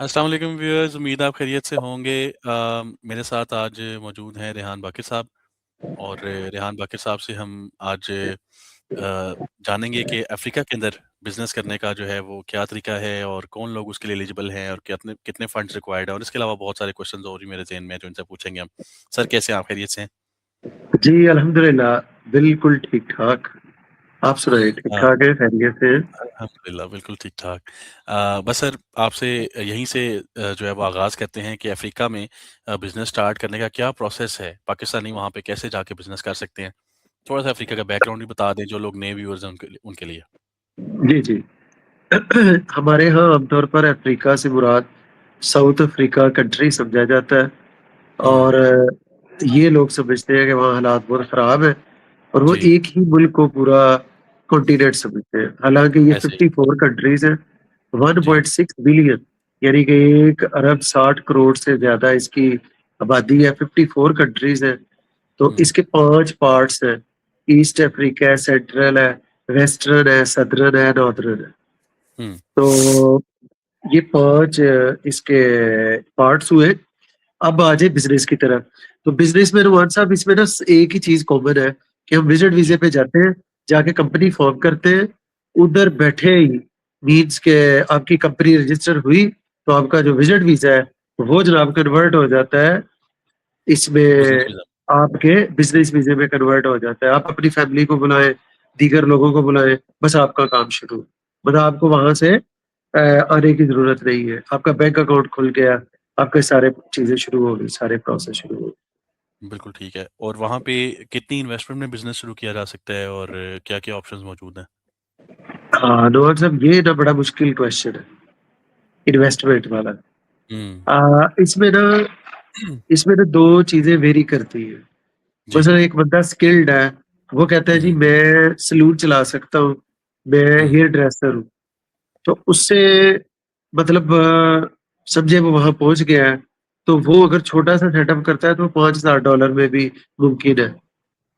अस्सलाम वालेकुम व्यूअर्स, उम्मीद है आप खैरियत से होंगे। मेरे साथ आज मौजूद हैं रेहान बाकिर साहब। और रेहान बाकिर साहब से हम आज जानेंगे कि अफ्रीका के अंदर बिजनेस करने का जो है वो क्या तरीका है और कौन लोग उसके लिए एलिजिबल हैं और कितने कितने फंड्स रिक्वायर्ड है, और इसके अलावा बहुत सारे क्वेश्चंस और भी मेरे ज़हन में हैं जो इनसे पूछेंगे हम। सर, कैसे हैं आप? खैरियत से हैं? जी, अल्हम्दुलिल्लाह, बिल्कुल ठीक-ठाक। आप सुनाइए, अ, ठीक-ठाक है, खैरियत से हैं? अल्हम्दुलिल्लाह बिल्कुल ठीक ठाक। बस सर, आपसे यहीं से जो है वो आगाज़ करते हैं कि अफ्रीका में बिजनेस स्टार्ट करने का क्या प्रोसेस है? पाकिस्तानी वहाँ पे कैसे जाके बिजनेस कर सकते हैं? थोड़ा सा अफ्रीका का बैकग्राउंड भी बता दें जो लोग नए व्यूअर्स हैं उनके लिए। जी, जी। हमारे यहाँ आमतौर पर अफ्रीका से मुराद साउथ अफ्रीका कंट्री समझा जाता है हम्म। और ये लोग समझते हैं कि वहाँ हालात बहुत ख़राब हैं और वो जी। एक ही मुल्क को पूरा कॉन्टिनेंट समझते हैं। हालाँकि ये ऐसे ही। 54 कंट्रीज़ हैं, जी। 1.6 बिलियन यानी कि 1 अरब 60 करोड़ से ज़्यादा इसकी आबादी है, 54 कंट्रीज़ हैं। तो हम्म। इसके 5 पार्ट्स हैं, ईस्ट अफ्रीका है, सेंट्रल है, वेस्टर्न है, सदर्न है, नॉर्दर्न है। हम्म। तो ये 5 इसके पार्ट्स हुए। अब आ जाए बिज़नेस की तरफ। तो बिज़नेस में नुमान साहब इसमें ना एक ही चीज़ कॉमन है कि हम विज़िट वीज़े जी। पे जाते हैं, जाके कंपनी फ़ॉर्म करते हैं, उधर बैठे ही मीन्स के आपकी कंपनी रजिस्टर हुई, तो आपका जो विज़िट वीज़ा है, वो जनाब कन्वर्ट हो जाता है बिजनेस इसमें वीजा। आपके बिज़नेस वीज़े में कन्वर्ट हो जाता है। आप अपनी फैमिली को बुलाएँ, दीगर लोगों को बुलाएँ, बस आपका काम शुरू। मतलब आपको वहाँ से आने की ज़रूरत नहीं है। आपका बैंक अकाउंट खुल गया, आपके सारे चीज़ें शुरू हो गई, सारे प्रोसेस शुरू हो गए। बिल्कुल ठीक है। और वहाँ पे कितनी इन्वेस्टमेंट में बिजनेस शुरू किया जा सकता है और क्या क्या ऑप्शंस मौजूद हैं? हाँ, नवाब साहब ये ना बड़ा मुश्किल क्वेश्चन है, इन्वेस्टमेंट वाला। हम्म। इसमें ना 2 चीज़ें वेरी करती हैं। जी। मसलन एक बंदा स्किल्ड है, वो कहता है जी हम्म। मैं सैलून चला सकता हूँ, मैं हम्म। हेयर ड्रेसर हूँ। तो उससे मतलब समझिए वो वहाँ पहुँच गया है, तो वो अगर छोटा-सा सेटअप करता है तो $5000 में भी मुमकिन है।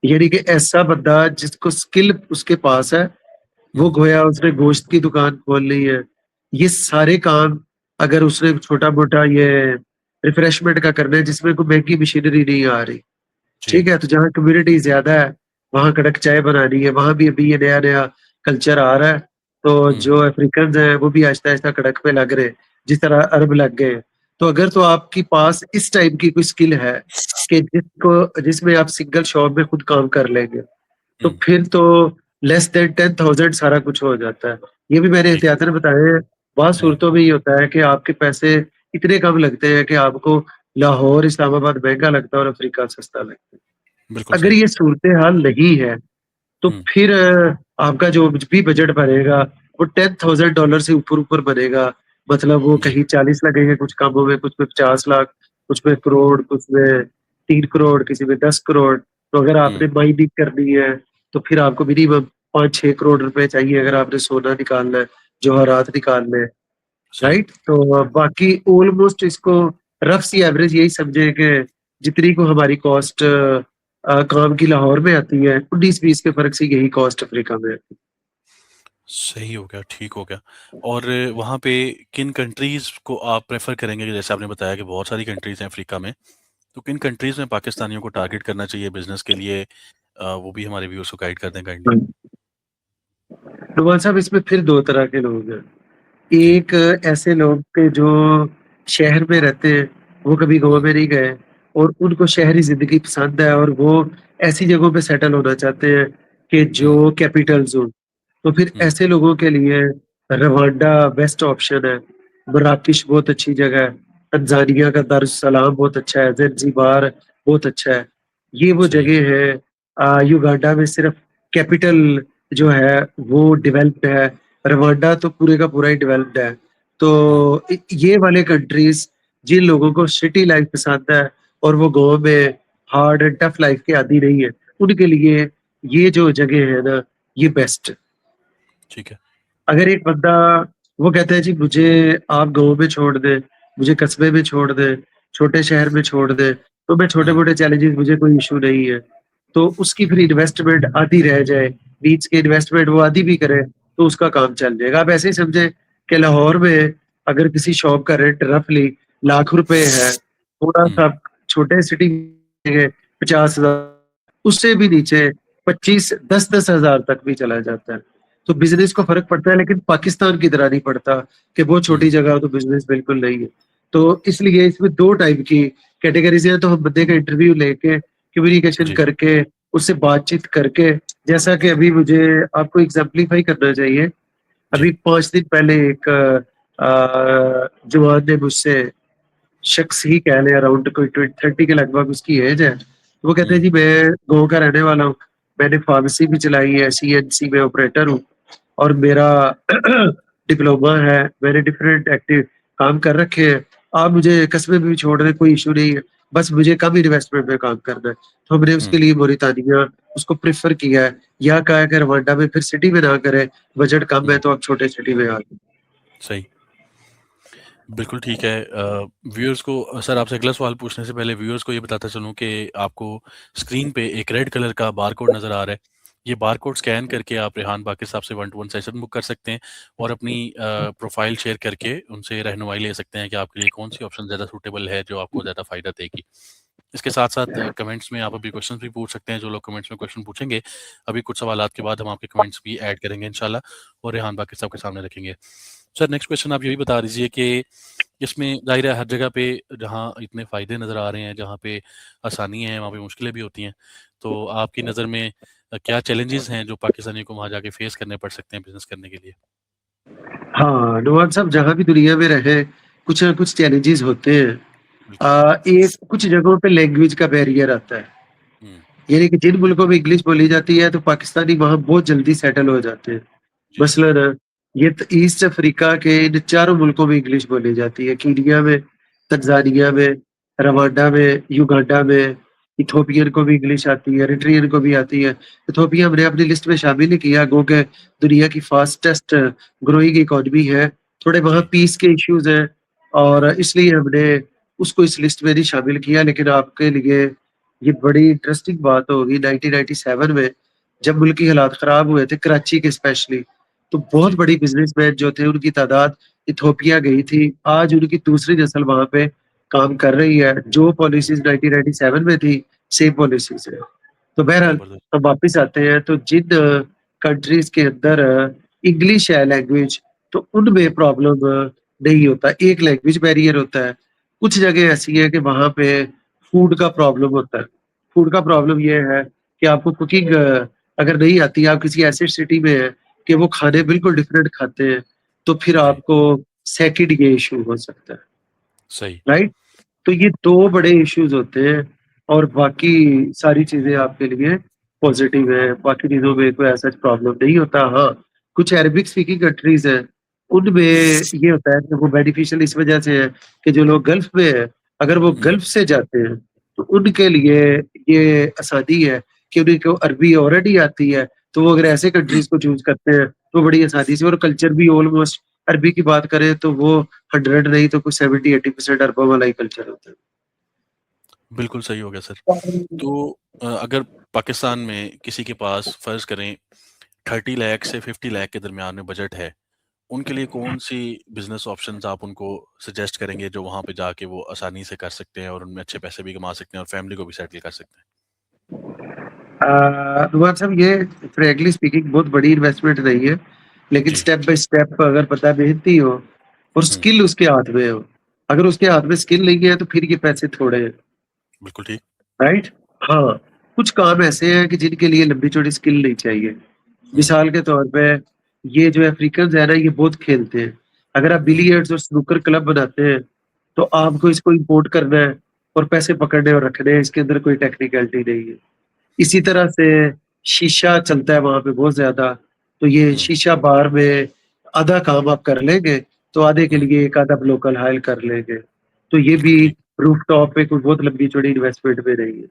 यानी कि ऐसा बंदा जिसको स्किल उसके पास है, वो हम्म। गोया उसने गोश्त की दुकान खोल ली है। ये सारे काम अगर उसने छोटा-मोटा ये रिफ्रेशमेंट का करना है जिसमें कोई महँगी मशीनरी नहीं आ रही, जी। ठीक है? तो जहाँ कम्युनिटी ज़्यादा है, वहाँ कड़क चाय बनानी है, वहाँ भी अभी ये नया-नया कल्चर आ रहा है। तो हम्म। जो अफ्रीकन्स हैं, वो भी आहिस्ता-आहिस्ता कड़क पे लग रहे हैं, जिस तरह अरब लग गए। तो अगर तो आपके पास इस टाइप की कोई स्किल है कि जिसमें आप सिंगल शॉप में खुद काम कर लेंगे, तो हम्म। फिर तो लेस देन 10,000 सारा कुछ हो जाता है। ये भी मैंने ठीक है। एहतियातन बताए हैं। बहुत हम्म। सूरतों में ये होता है कि आपके पैसे इतने कम लगते हैं कि आपको लाहौर, इस्लामाबाद महँगा लगता है और अफ्रीका सस्ता लगता है। बिल्कुल अगर सही। ये सूरत-ए-हाल नहीं है, तो हम्म। फिर आपका जो भी बजट बनेगा, वो $10,000 से ऊपर-ऊपर बनेगा। मतलब वो जी। कहीं 40 लगेंगे कुछ कामों में, कुछ में 50 लाख, कुछ में करोड़, कुछ में 3 करोड़, किसी में 10 करोड़। तो अगर हम्म। आपने माइनिंग करनी है, तो फिर आपको मिनिमम 5-6 करोड़ रुपए चाहिए अगर आपने सोना निकालना है, जवाहरात निकालने हैं, सही। राइट? तो बाकी ऑलमोस्ट इसको रफ सी एवरेज यही समझें कि जितनी को हमारी कॉस्ट काम की लाहौर में आती है, 19-20 के फ़र्क से यही कॉस्ट अफ्रीका में आती है। सही हो गया, ठीक हो गया। और वहाँ पे किन कंट्रीज़ को आप प्रेफ़र करेंगे? जैसे आपने बताया कि बहुत सारी कंट्रीज़ हैं अफ्रीका में, तो किन कंट्रीज़ में पाकिस्तानियों को टारगेट करना चाहिए बिज़नेस के लिए? वो भी हमारे व्यूअर्स को गाइड कर दें काइंडली। हुँ। नुमान साहब इसमें फिर 2 तरह के लोग हैं। जी। एक ऐसे लोग के जो शहर में रहते हैं, वो कभी गाँव हुँ। में नहीं गए और उनको शहरी ज़िंदगी पसंद है और वो ऐसी जगहों पे सेटल होना चाहते हैं कि हुँ। जो कैपिटल्स हों। तो फिर हुँ। ऐसे लोगों के लिए रवांडा बेस्ट ऑप्शन है, मराकेश बहुत अच्छी जगह है, तंज़ानिया का दारुस्सलाम बहुत अच्छा है, ज़ंज़ीबार बहुत अच्छा है। ये वो सही। जगह है युगांडा में सिर्फ़ कैपिटल जो है वो डेवलप्ड है, रवांडा तो पूरे का पूरा ही डेवलप्ड है। तो हुँ। ये वाले कंट्रीज़ जिन लोगों को सिटी लाइफ़ पसंद है और वो गाँव में हार्ड एंड टफ लाइफ़ के आदी नहीं है, उनके लिए ये जो जगह है ना, ये बेस्ट है। ठीक है। अगर एक बंदा वो कहता है जी मुझे आप गाँव में छोड़ दें, मुझे कस्बे में छोड़ दें, छोटे शहर में छोड़ दें, तो मैं हुँ। छोटे-मोटे चैलेंजेज़ मुझे कोई इश्यू नहीं है। तो उसकी फिर इन्वेस्टमेंट आधी रह जाए, बीच की इन्वेस्टमेंट वो आधी भी करे, तो उसका काम चल जाएगा। आप ऐसे ही समझें कि लाहौर में अगर किसी शॉप का रेंट रफली लाख रुपए है, थोड़ा हुँ, सा छोटे सिटी में 50,000, उससे भी नीचे 25 10-10 हजार तक भी चला जाता है। तो बिजनेस को फर्क पड़ता है, लेकिन पाकिस्तान की तरह नहीं पड़ता कि बहुत छोटी हुँ, जगह हो तो बिजनेस बिल्कुल नहीं है। तो इसलिए इसमें दो टाइप की कैटेगरीज है। तो हम बंदे का इंटरव्यू लेके, कम्युनिकेशन जी, करके, उससे बातचीत करके, जैसा कि अभी मुझे आपको एग्जाम्पलीफाई करना चाहिए। जी, अभी 5 दिन पहले एक जवान ने मुझसे, शख्स ही कह ले, अराउंड कोई 30 के लगभग उसकी एज है, तो वो कहते हैं हुँ, जी मैं गाँव का रहने वाला हूँ, मैंने फार्मेसी भी चलाई है, सीएनसी में ऑपरेटर हूँ और मेरा डिप्लोमा है, मैंने डिफरेंट एक्टिव काम कर रखे हैं। आप मुझे कस्बे में भी छोड़ दें, कोई इशू नहीं है, बस मुझे कम इन्वेस्टमेंट में काम करना है। तो हमने हुँ, उसके लिए मोरितानिया उसको प्रेफर किया है, या कहा है कि रवांडा में, फिर सिटी में ना करें, बजट कम है हुँ, तो आप छोटे सिटी में आ जाएं। सही। बिल्कुल ठीक है। व्यूअर्स को सर आपसे अगला सवाल पूछने से पहले व्यूअर्स को ये बताता चलूँ कि आपको स्क्रीन पे एक रेड कलर का बारकोड नज़र आ रहा है। ये बारकोड स्कैन करके आप रेहान बाक़िर साहब से 1 टू 1 सेशन बुक कर सकते हैं और अपनी प्रोफ़ाइल शेयर करके उनसे रहनुमाई ले सकते हैं कि आपके लिए कौन-सी ऑप्शन ज़्यादा सूटेबल है, जो आपको ज़्यादा फ़ायदा देगी। इसके साथ-साथ कमेंट्स में आप अभी क्वेश्चंस भी पूछ सकते हैं, जो लोग कमेंट्स में क्वेश्चन पूछेंगे, अभी कुछ सवालात के बाद हम आपके कमेंट्स भी ऐड करेंगे इंशाल्लाह और रेहान बाक़िर साहब के सामने रखेंगे। सर नेक्स्ट क्वेश्चन आप यही बता दीजिए कि इसमें ज़ाहिर है हर जगह पे जहाँ इतने फ़ायदे नज़र आ रहे हैं, जहाँ पे आसानी है, वहाँ पे मुश्किलें भी होती हैं। तो आपकी नज़र में क्या चैलेंजेज़ हैं जो पाकिस्तानियों को वहाँ जाके फ़ेस करने पड़ सकते हैं बिज़नेस करने के लिए? हाँ, नवाब साहब जहाँ भी दुनिया में रहे, कुछ ना कुछ चैलेंजेज़ होते हैं। बिल्कुल। एक कुछ जगहों पे लैंग्वेज का बैरियर आता है। हुँ, यानी कि जिन मुल्कों में इंग्लिश बोली जाती है, तो पाकिस्तानी वहाँ बहुत जल्दी सेटल हो जाते हैं। जी। मसलन ये त ईस्ट अफ्रीका के इन चारों मुल्कों में इंग्लिश बोली जाती है। कीनिया में, तंज़ानिया में, रवांडा में, युगांडा में, इथियोपियन को भी इंग्लिश आती है, एरिट्रियन को भी आती है। इथियोपिया हमने अपनी लिस्ट में शामिल नहीं किया, गो के दुनिया की फास्टेस्ट ग्रोइंग इकोनॉमी है। थोड़े वहाँ जी, पीस के इश्यूज़ हैं और इसलिए हमने उसको इस लिस्ट में नहीं शामिल किया। लेकिन आपके लिए ये बड़ी इंटरेस्टिंग बात होगी, 1997 में जब मुल्क की हालात खराब हुए थे, कराची के स्पेशली, तो बहुत जी, बड़ी बिज़नेसमैन जो थे उनकी तादाद इथियोपिया गई थी। आज उनकी दूसरी नस्ल वहाँ पे काम कर रही है। जो पॉलिसीज़ 1997 में थी, सेम पॉलिसीज़ है। तो बहरहाल ज़बरदस्त। हम वापस आते हैं, तो जिन कंट्रीज़ के अंदर इंग्लिश है लैंग्वेज, तो उनमें हुँ, प्रॉब्लम नहीं होता। एक लैंग्वेज बैरियर होता है। कुछ जगह ऐसी है कि वहाँ पे फूड का प्रॉब्लम होता है। फूड का हुँ, प्रॉब्लम ये है कि आपको कुकिंग अगर नहीं आती, आप किसी ऐसी सिटी में हैं कि वो खाने हुँ, बिल्कुल डिफरेंट खाते हैं, तो फिर जी, आपको सेकंड ये इश्यू हो सकता है, सही। राइट? तो ये 2 बड़े इश्यूज़ होते हैं और बाकी सारी चीज़ें आपके लिए पॉज़िटिव है, बाकी चीज़ों में कोई ऐसा प्रॉब्लम नहीं होता। हाँ, कुछ अरबिक स्पीकिंग कंट्रीज़ हैं, उनमें ये होता है कि वो बेनिफिशियल इस वजह से है कि जो लोग गल्फ़ में हैं, अगर वो हुँ, गल्फ़ से जाते हैं, तो उनके लिए ये आसानी है कि उनको अरबी ऑलरेडी आती है, तो वो अगर ऐसे कंट्रीज़ को चूज़ करते हैं, तो बड़ी आसानी से, और कल्चर भी ऑलमोस्ट, अरबी की बात करें तो वो 100 नहीं तो कुछ 70-80% अरबों वाला ही कल्चर होता है। बिल्कुल सही हो गया सर। तो अगर पाकिस्तान में किसी के पास फ़र्ज़ करें 30 लाख से 50 लाख के दरमियान में बजट है, उनके लिए कौन-सी बिज़नेस ऑप्शंस आप उनको सजेस्ट करेंगे जो वहाँ पे जाके वो आसानी से कर सकते हैं और उनमें अच्छे पैसे भी कमा सकते हैं और फैमिली को भी सेटल कर सकते हैं? नुमान साहब, ये फ्रैंकली स्पीकिंग बहुत बड़ी इन्वेस्टमेंट नहीं है, लेकिन जी। स्टेप बाय स्टेप अगर बंदा मेहनती हो और हुँ, स्किल उसके हाथ में हो। अगर उसके हाथ में स्किल नहीं है तो फिर ये पैसे थोड़े हैं, बिल्कुल ठीक। राइट? हाँ, कुछ काम ऐसे हैं कि जिनके लिए लंबी-चौड़ी स्किल नहीं चाहिए। हुँ, मिसाल के तौर पे ये जो अफ्रीकन्स है ना, ये बहुत खेलते हैं। अगर आप हुँ, बिलियर्ड्स और स्नूकर क्लब बनाते हैं, तो आपको इसको इम्पोर्ट करना है और पैसे पकड़ने और रखने हैं, इसके अंदर कोई टेक्निकलिटी नहीं है। इसी तरह से शीशा चलता है वहाँ पे बहुत ज़्यादा, तो ये हुँ, शीशा बार में आधा काम आप कर लेंगे, तो आधे के हुँ, लिए एक आधा लोकल हायर कर लेंगे। तो ये भी बिल्कुल ठीक। रूफटॉप पे कोई बहुत लंबी-चौड़ी इन्वेस्टमेंट में नहीं है,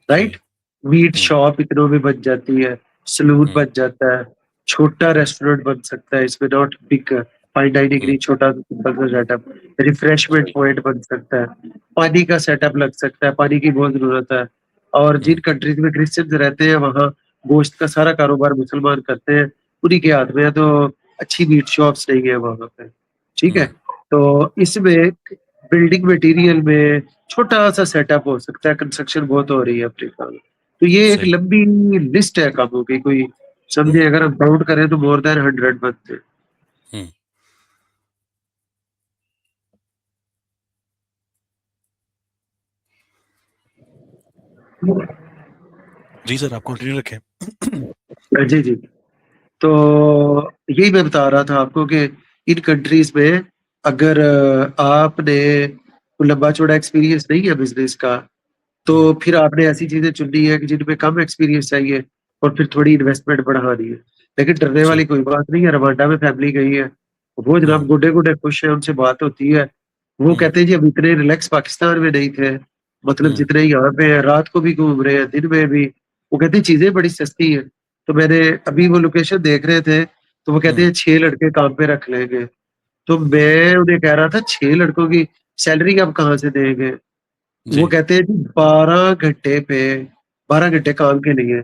जी। राइट? मीट हुँ, शॉप इतनों में बन जाती है, सैलून हुँ, बन जाता है, छोटा रेस्टोरेंट बन सकता है, इसमें नॉट बिग फाइन डाइनिंग हुँ, नहीं, छोटा सिंपल सा सेटअप, रिफ्रेशमेंट सही। पॉइंट बन सकता है, पानी का सेटअप लग सकता है, पानी की बहुत ज़रूरत है। और हुँ, जिन कंट्रीज़ में क्रिश्चियंस रहते हैं, वहाँ गोश्त का सारा कारोबार मुसलमान करते हैं, उन्हीं के हाथ में है, तो अच्छी मीट शॉप्स नहीं है वहाँ पे, ठीक हुँ, है? तो इसमें बिल्डिंग मटेरियल में छोटा-सा सेटअप हो सकता है, कंस्ट्रक्शन बहुत हो रही है अफ्रीका में। तो ये एक सही। लंबी लिस्ट है कामों की, कोई समझे अगर हम काउंट करें तो मोर देन 100 बनते हैं। हुँ। जी सर, आप कंटिन्यू रखें। जी, जी। तो यही मैं बता रहा था आपको कि इन कंट्रीज़ में अगर आपने लंबा-चौड़ा एक्सपीरियंस नहीं है बिज़नेस का, हुँ, तो फिर आपने ऐसी चीज़ें चुननी है कि जिनमें कम एक्सपीरियंस चाहिए और फिर थोड़ी इन्वेस्टमेंट बढ़ानी है। लेकिन डरने जी। वाली कोई बात नहीं है, रवांडा में फैमिली गई है, वो जनाब हुँ, गोडे-गोडे खुश हैं, उनसे बात होती है। वो हुँ, कहते हैं जी हम इतने रिलैक्स पाकिस्तान में नहीं थे, मतलब हुँ, जितने यहाँ पे हैं, रात को भी घूम रहे हैं, दिन में भी। वो कहते हैं चीज़ें बड़ी सस्ती हैं। तो मैंने अभी वो लोकेशन देख रहे थे, तो वो कहते हुँ, हैं 6 लड़के काम पे रख लेंगे। तो मैं उन्हें कह रहा था 6 लड़कों की सैलरी आप कहाँ से देंगे? वो जी, कहते हैं जी 12 घंटे पे 12 घंटे काम के लिए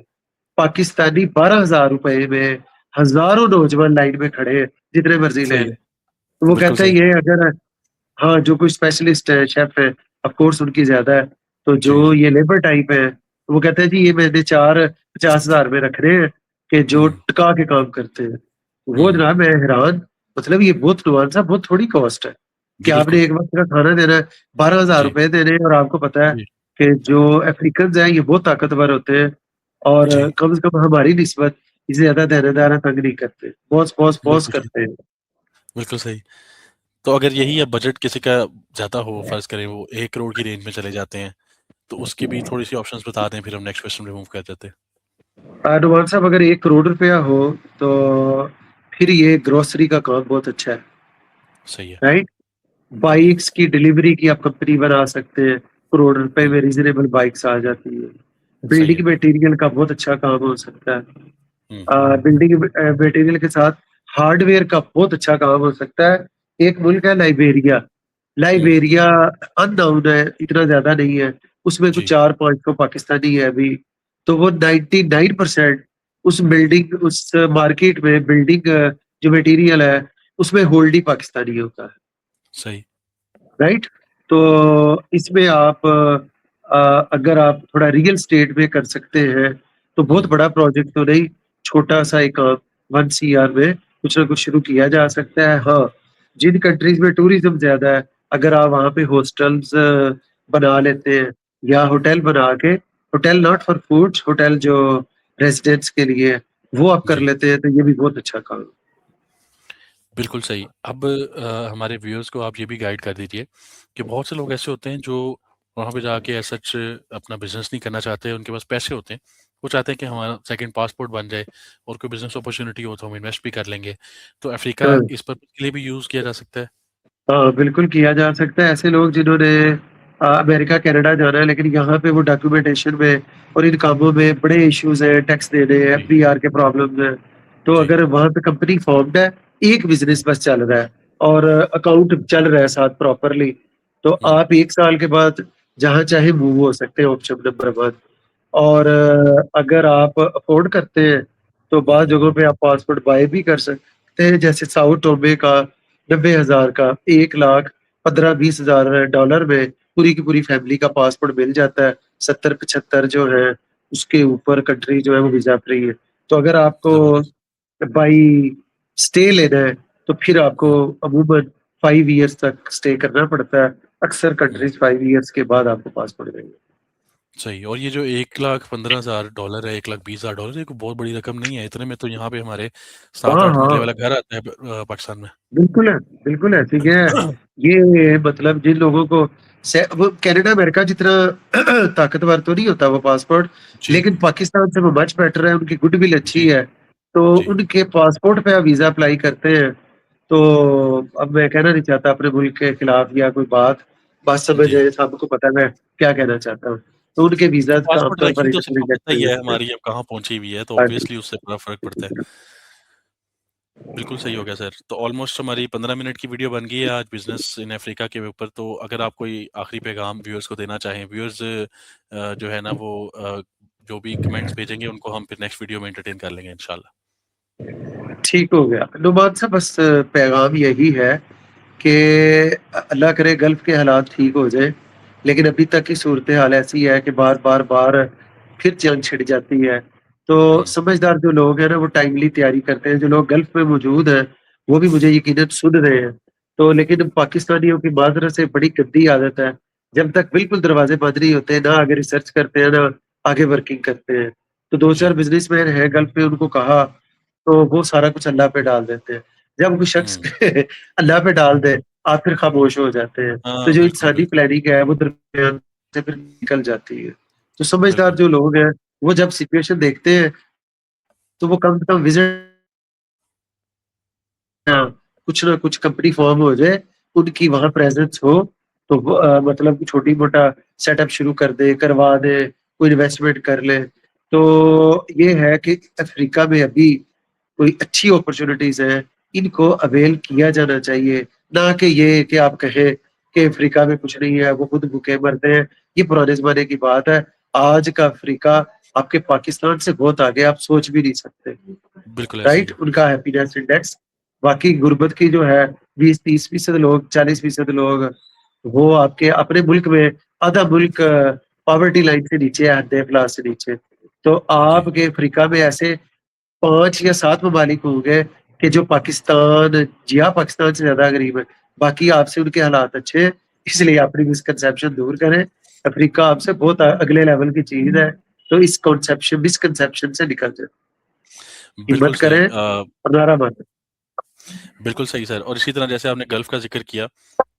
पाकिस्तानी ₹12,000 में हज़ारों नौजवान लाइन में खड़े हैं, जितने मर्ज़ी ले सही, लें। तो वो बिल्कुल कहता है सही। ये अगर हाँ, जो कोई स्पेशलिस्ट है, शेफ़ है, ऑफ़ कोर्स उनकी ज़्यादा है। तो जी, जो जी। ये लेबर टाइप है, तो वो कहते हैं जी ये मैंने 4 50,000 में रखने हैं कि जो हुँ, टिका के काम करते हैं। वो हुँ, जनाब मैं हैरान मतलब ये बहुत नुआंसा बहुत थोड़ी कॉस्ट है, कि जी, बिल्कुल। आपने एक वक़्त का खाना देना है, जी, ₹12,000 देने हैं और आपको पता है जी, कि जो अफ्रीकन्स हैं ये बहुत ताकतवर होते हैं और जी, कम से कम हमारी निस्बत इससे ज़्यादा देने-दारा तंग नहीं करते। बॉस, बॉस, बॉस बिल्कुल सही, करते हैं। बिल्कुल सही। तो अगर यही अब बजट किसी का ज़्यादा हो, फ़र्ज़ करें वो 1 करोड़ की रेंज में चले जाते हैं, तो उसकी भी थोड़ी-सी ऑप्शंस बता दें, फिर हम नेक्स्ट क्वेश्चन पे मूव कर देते हैं। नुमान साहब अगर 1 करोड़ रुपया हो, तो फिर ये ग्रोसरी का काम बहुत अच्छा है, सही है। राइट? हुँ, बाइक्स की डिलीवरी की आप कंपनी बना सकते हैं, करोड़ रुपए हुँ, में रीज़नेबल बाइक्स आ जाती हैं। सही बिल्डिंग है। मटेरियल का बहुत अच्छा काम हो सकता है। हुँ, बिल्डिंग मटेरियल के साथ हार्डवेयर का बहुत अच्छा काम हो सकता है। एक मुल्क है लाइबेरिया, हुँ, लाइबेरिया अननोन है, इतना ज़्यादा नहीं है, उसमें कुछ जी, 4-5 तो पाकिस्तानी है अभी, तो वो 99% उस बिल्डिंग उस मार्केट में बिल्डिंग जो मटेरियल है, उसमें होल्ड ही पाकिस्तानी होता है। सही। राइट? तो इसमें आप अगर आप थोड़ा रियल एस्टेट में कर सकते हैं, तो बहुत हुँ, बड़ा प्रोजेक्ट तो नहीं, छोटा-सा एक 1 सीआर में कुछ ना कुछ शुरू किया जा सकता है। हाँ, जिन कंट्रीज़ में टूरिज़्म ज़्यादा है, अगर आप वहाँ पे हॉस्टल्स बना लेते हैं या होटल बना के hotel not for foods, hotel जो रेज़िडेंट्स के लिए है, वो आप कर जी। लेते हैं, तो ये भी बहुत अच्छा काम है। बिल्कुल सही। अब हमारे व्यूअर्स को आप ये भी गाइड कर दीजिए कि बहुत से लोग ऐसे होते हैं जो वहाँ पे जाके एज़ सच अपना बिज़नेस नहीं करना चाहते, उनके पास पैसे होते हैं। वो चाहते हैं कि हमारा सेकंड पासपोर्ट बन जाए और कोई बिज़नेस अपॉर्च्युनिटी हो तो हम इन्वेस्ट भी कर लेंगे। तो अफ्रीका हाँ। इस पर्पज़ के लिए भी यूज़ किया जा सकता है? हाँ, बिल्कुल किया जा सकता है। ऐसे लोग जिन्होंने अमेरिका, कनाडा जाना है लेकिन यहाँ पे वो डॉक्यूमेंटेशन में और इन कामों में बड़े इश्यूज़ हैं, टैक्स देने हैं, जी, एफडीआर के प्रॉब्लम्स हैं। तो जी। अगर वहाँ पे कंपनी फ़ॉर्म्ड है, एक बिज़नेस हुँ, बस चल रहा है और अकाउंट चल रहा है साथ प्रॉपरली, तो हुँ, आप 1 साल के बाद जहाँ चाहे मूव हो सकते हैं ऑप्शन नंबर 1 और अगर आप अफ़ोर्ड करते हैं, तो हुँ, बाद जगहों पे आप पासपोर्ट बाय भी कर सकते हैं, जैसे साओ टोमे का 90,000 का 1,15,20,000 डॉलर में पूरी की पूरी फैमिली का पासपोर्ट मिल जाता है। 70-75 जो है, उसके ऊपर कंट्री जो है वो वीज़ा फ्री है। तो अगर आपको ज़बरदस्त। बाई स्टे लेना है, तो फिर आपको हुँ, अमूमन 5 इयर्स तक स्टे करना पड़ता है। अक्सर हुँ, कंट्रीज़ 5 इयर्स के बाद आपको पासपोर्ट देंगे। सही। और ये जो $1,15,000 है, $1,20,000 ये कोई बहुत बड़ी रकम नहीं है। इतने में तो यहाँ पे हमारे हाँ, 7-8 मरले हाँ। वाला घर आता है पाकिस्तान में। बिल्कुल है, बिल्कुल है, ठीक है। ये मतलब जिन लोगों को वो कनाडा, अमेरिका जितना ताकतवर तो नहीं होता वो पासपोर्ट, जी, लेकिन पाकिस्तान से वो मच बेटर है, उनकी गुडविल अच्छी जी, है। तो जी, उनके पासपोर्ट पे आप वीज़ा अप्लाई करते हैं, तो अब मैं कहना नहीं चाहता अपने मुल्क के खिलाफ या कोई बात समझ जी। आए, सबको पता है मैं क्या कहना चाहता हूँ। तो उनके तो वीज़ा का पासपोर्ट आमतौर पर रैंकिंग तो सबको रिजेक्ट पता नहीं ही है होते। हमारी अब कहाँ पहुँची हुई है, तो हाँ जी। ऑब्वियसली उससे बड़ा फ़र्क पड़ता है। बिल्कुल सही हो गया सर। तो ऑलमोस्ट हमारी 15 मिनट की वीडियो बन गई है आज बिज़नेस इन अफ्रीका के ऊपर। तो अगर आप कोई आखिरी पैगाम व्यूअर्स को देना चाहें, व्यूअर्स जो है ना वो जो भी कमेंट्स भेजेंगे उनको हम फिर नेक्स्ट वीडियो में एंटरटेन कर लेंगे इंशाल्लाह। ठीक हो गया। नुमान साहब बस पैगाम यही है कि अल्लाह करे गल्फ़ के हालात ठीक हो जाएँ, लेकिन अभी तक की सूरत-ए-हाल ऐसी है कि बार फिर जंग छिड़ जाती है। तो हुँ, समझदार जो लोग हैं ना, वो टाइमली तैयारी करते हैं, जो लोग गल्फ़ में मौजूद हैं, वो भी मुझे यकीनन सुन रहे हैं। तो लेकिन पाकिस्तानियों की माज़रत से बड़ी गंदी आदत है, जब तक बिल्कुल दरवाज़े बंद नहीं होते, ना आगे रिसर्च करते हैं, ना आगे वर्किंग करते हैं। तो 2-4 जी। बिज़नेसमैन हैं गल्फ़ में, उनको कहा, तो वो सारा कुछ अल्लाह पे डाल देते हैं। जब कोई शख्स हुँ, अल्लाह पे डाल दे, आप फिर खामोश हो जाते हैं। तो हाँ, जो बिल्कुल, इंसानी बिल्कुल, प्लानिंग है, वो दरमियान से फिर निकल जाती है। तो समझदार बिल्कुल। जो लोग हैं, वो जब सिचुएशन देखते हैं, तो वो कम से कम विज़न हाँ, कुछ ना कुछ कंपनी फ़ॉर्म हो जाए, उनकी वहाँ प्रेज़ेंस हो, तो वो मतलब छोटी-मोटा सेटअप शुरू कर दें, करवा दें, कोई इन्वेस्टमेंट कर लें। तो ये है कि अफ्रीका में अभी कोई अच्छी अपॉर्च्युनिटीज़ हैं, इनको अवेल किया जाना चाहिए, ना कि ये कि आप कहें कि अफ्रीका में कुछ नहीं है, वो खुद भूखे मरते हैं, ये पुराने ज़माने की बात है। आज का अफ्रीका आपके पाकिस्तान से बहुत आगे, आप सोच भी नहीं सकते। बिल्कुल ऐसे ही राइट? है। उनका हैप्पीनेस इंडेक्स, बाकी गुर्बत की जो है 20-30% लोग, 40% लोग, वो आपके अपने मुल्क में आधा मुल्क पॉवर्टी लाइन से नीचे है, हद्द इफ्लास से नीचे। तो जी, आपके अफ्रीका में ऐसे 5 या 7 ममालिक होंगे कि जो पाकिस्तान जी हाँ, पाकिस्तान से ज़्यादा गरीब है। बाकी आपसे उनके हालात अच्छे हैं, इसलिए अपनी मिसकंसेप्शन दूर करें। अफ्रीका आपसे बहुत अगले लेवल की चीज़ है, तो इस मिसकंसेप्शन से निकल जाएँ। बिल्कुल हिम्मत सही करें और नारा मारें। बिल्कुल सही सर और इसी तरह जैसे आपने गल्फ़ का ज़िक्र किया,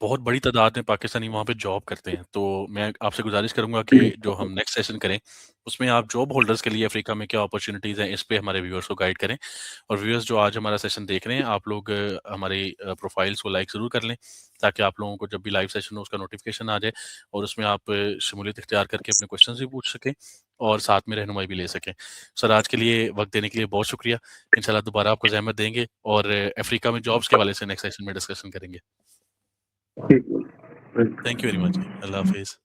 बहुत बड़ी तादाद में पाकिस्तानी वहाँ पे जॉब करते हैं। तो मैं आपसे गुज़ारिश करूँगा कि जो हम नेक्स्ट सेशन करें, उसमें आप जॉब होल्डर्स के लिए अफ़्रीका में क्या अपॉर्च्युनिटीज़ हैं, इस पे हमारे व्यूअर्स को गाइड करें। और व्यूअर्स जो आज हमारा सेशन देख रहे हैं, आप लोग हमारी प्रोफ़ाइल्स को लाइक ज़रूर कर लें, ताकि आप लोगों को जब भी लाइव सेशन हो उसका नोटिफ़िकेशन आ जाए और उसमें आप शमूलियत इख्तियार करके अपने क्वेश्चंस भी पूछ सकें और साथ में रहनुमाई भी ले सकें। सर आज के लिए वक़्त देने के लिए बहुत शुक्रिया। इंशाल्लाह दोबारा आपको ज़हमत देंगे और अफ्रीका में जॉब्स के हवाले से नेक्स्ट सेशन में डिस्कशन करेंगे। ठीक है। थैंक यू वेरी मच जी। अल्लाह हाफ़िज़।